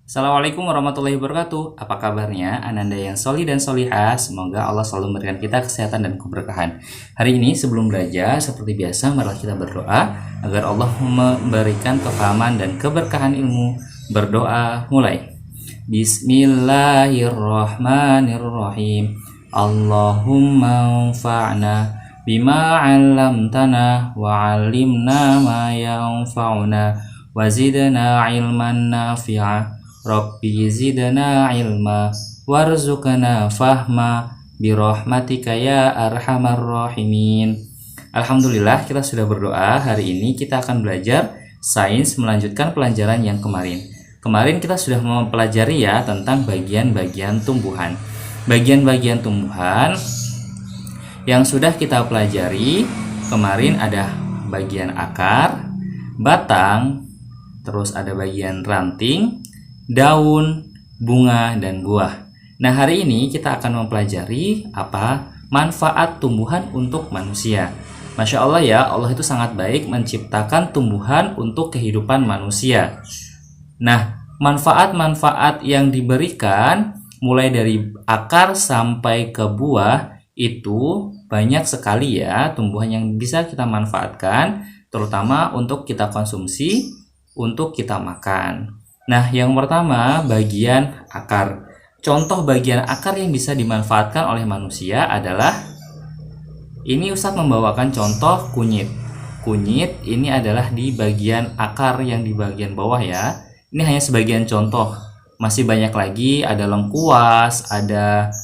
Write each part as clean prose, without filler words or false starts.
Assalamualaikum warahmatullahi wabarakatuh. Apa kabarnya Ananda yang soli dan solihah? Semoga Allah selalu memberikan kita kesehatan dan keberkahan. Hari ini sebelum belajar, seperti biasa marilah kita berdoa agar Allah memberikan kefahaman dan keberkahan ilmu. Berdoa mulai. Bismillahirrahmanirrahim. Allahumma anfa'na bima 'allamtana wa 'allimna ma yanfa'una wa zidna 'ilman nafi'a. Rabbi zidna ilma warzuqna fahma birahmatika ya arhamar rahimin. Alhamdulillah kita sudah berdoa. Hari ini kita akan belajar sains melanjutkan pelajaran yang kemarin. Kemarin kita sudah mempelajari ya tentang bagian-bagian tumbuhan. Bagian-bagian tumbuhan yang sudah kita pelajari kemarin ada bagian akar, batang, terus ada bagian ranting, daun, bunga, dan buah. Nah, hari ini kita akan mempelajari apa manfaat tumbuhan untuk manusia. Masya Allah ya, Allah itu sangat baik menciptakan tumbuhan untuk kehidupan manusia. Nah, manfaat-manfaat yang diberikan mulai dari akar sampai ke buah itu banyak sekali ya tumbuhan yang bisa kita manfaatkan, terutama untuk kita konsumsi, untuk kita makan. Nah, yang pertama bagian akar. Contoh bagian akar yang bisa dimanfaatkan oleh manusia adalah ini Ustadz membawakan contoh kunyit. Kunyit ini adalah di bagian akar yang di bagian bawah ya. Ini hanya sebagian contoh. Masih banyak lagi, ada lengkuas, ada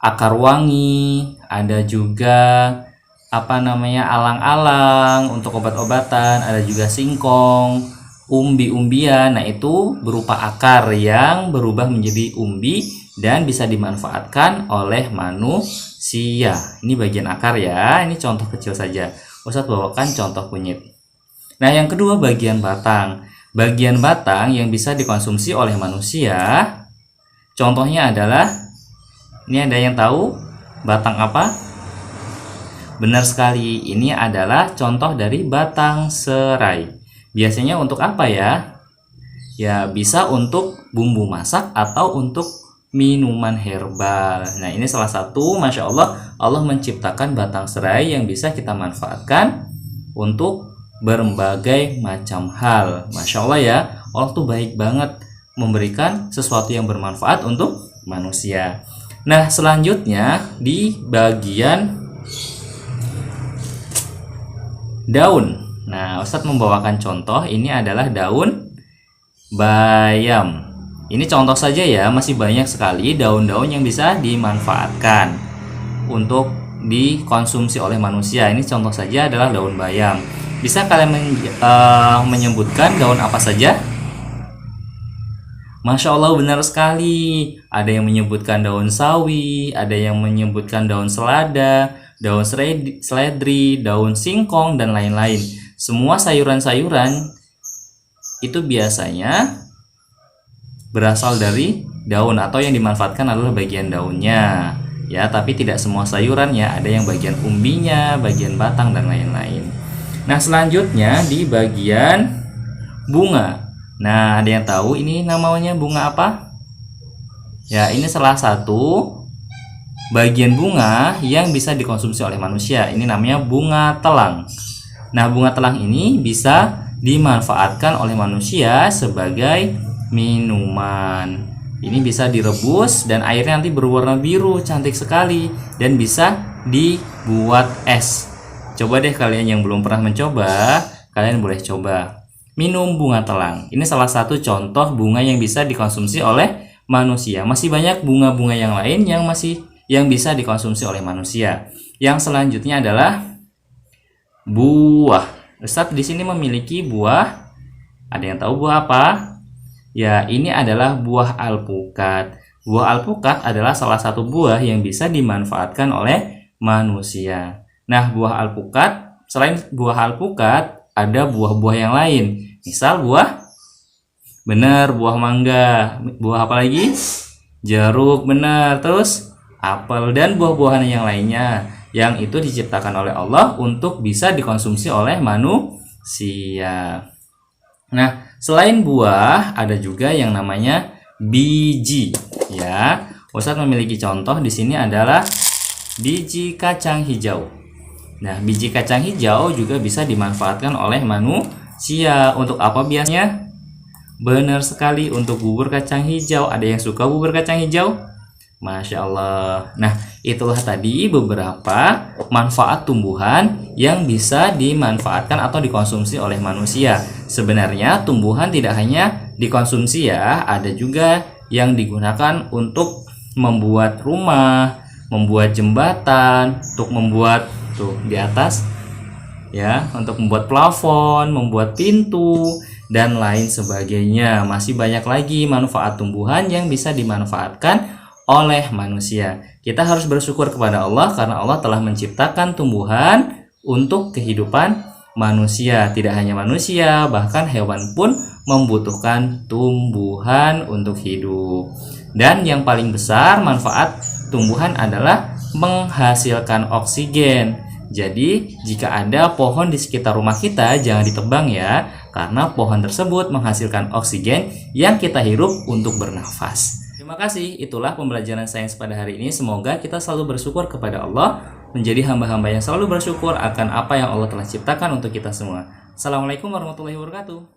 akar wangi, ada juga alang-alang untuk obat-obatan, ada juga singkong, umbi-umbian. Nah, itu berupa akar yang berubah menjadi umbi dan bisa dimanfaatkan oleh manusia. Ini bagian akar ya, ini contoh kecil saja. Ustadz bawakan contoh kunyit. Nah, yang kedua bagian batang. Bagian batang yang bisa dikonsumsi oleh manusia. Contohnya adalah, ini ada yang tahu batang apa? Benar sekali, ini adalah contoh dari batang serai. Biasanya untuk apa ya? Ya, bisa untuk bumbu masak atau untuk minuman herbal. Nah, ini salah satu, Masya Allah, Allah menciptakan batang serai yang bisa kita manfaatkan untuk berbagai macam hal. Masya Allah ya, Allah tuh baik banget memberikan sesuatu yang bermanfaat untuk manusia. Nah, selanjutnya di bagian daun. Nah, Ustadz membawakan contoh, ini adalah daun bayam. Ini contoh saja ya, masih banyak sekali daun-daun yang bisa dimanfaatkan untuk dikonsumsi oleh manusia. Ini contoh saja adalah daun bayam. Bisa kalian menyebutkan daun apa saja? Masya Allah, benar sekali. Ada yang menyebutkan daun sawi, ada yang menyebutkan daun selada, daun seledri, daun singkong, dan lain-lain. Semua sayuran-sayuran itu biasanya berasal dari daun atau yang dimanfaatkan adalah bagian daunnya. Ya, tapi tidak semua sayurannya, ada yang bagian umbinya, bagian batang, dan lain-lain. Nah, selanjutnya di bagian bunga. Nah, ada yang tahu ini namanya bunga apa? Ya, ini salah satu bagian bunga yang bisa dikonsumsi oleh manusia. Ini namanya bunga telang. Nah, bunga telang ini bisa dimanfaatkan oleh manusia sebagai minuman. Ini bisa direbus dan airnya nanti berwarna biru, cantik sekali, dan bisa dibuat es. Coba deh kalian yang belum pernah mencoba, kalian boleh coba minum bunga telang. Ini salah satu contoh bunga yang bisa dikonsumsi oleh manusia. Masih banyak bunga-bunga yang lain yang bisa dikonsumsi oleh manusia. Yang selanjutnya adalah buah. Ustadz di sini memiliki buah. Ada yang tahu buah apa? Ya, ini adalah buah alpukat. Buah alpukat adalah salah satu buah yang bisa dimanfaatkan oleh manusia. Nah, buah alpukat, selain buah alpukat, ada buah-buah yang lain. Misal buah mangga. Buah apa lagi? Jeruk, benar. Terus apel dan buah-buahan yang lainnya yang itu diciptakan oleh Allah untuk bisa dikonsumsi oleh manusia. Nah, Selain buah, ada juga yang namanya biji. Ya, Ustadz memiliki contoh di sini adalah biji kacang hijau. Nah, biji kacang hijau juga bisa dimanfaatkan oleh manusia. Untuk apa biasanya? Benar sekali, untuk bubur kacang hijau. Ada yang suka bubur kacang hijau? Masya Allah. Nah, itulah tadi beberapa manfaat tumbuhan yang bisa dimanfaatkan atau dikonsumsi oleh manusia. Sebenarnya tumbuhan tidak hanya dikonsumsi ya, ada juga yang digunakan untuk membuat rumah, membuat jembatan, untuk membuat tuh di atas ya, untuk membuat plafon, membuat pintu dan lain sebagainya. Masih banyak lagi manfaat tumbuhan yang bisa dimanfaatkan oleh manusia. Kita harus bersyukur kepada Allah karena Allah telah menciptakan tumbuhan untuk kehidupan manusia. Tidak hanya manusia, bahkan hewan pun membutuhkan tumbuhan untuk hidup. Dan yang paling besar manfaat tumbuhan adalah menghasilkan oksigen. Jadi, jika ada pohon di sekitar rumah kita, jangan ditebang ya, karena pohon tersebut menghasilkan oksigen yang kita hirup untuk bernafas. Terima kasih, itulah pembelajaran sains pada hari ini. Semoga kita selalu bersyukur kepada Allah, menjadi hamba-hamba yang selalu bersyukur akan apa yang Allah telah ciptakan untuk kita semua. Assalamualaikum warahmatullahi wabarakatuh.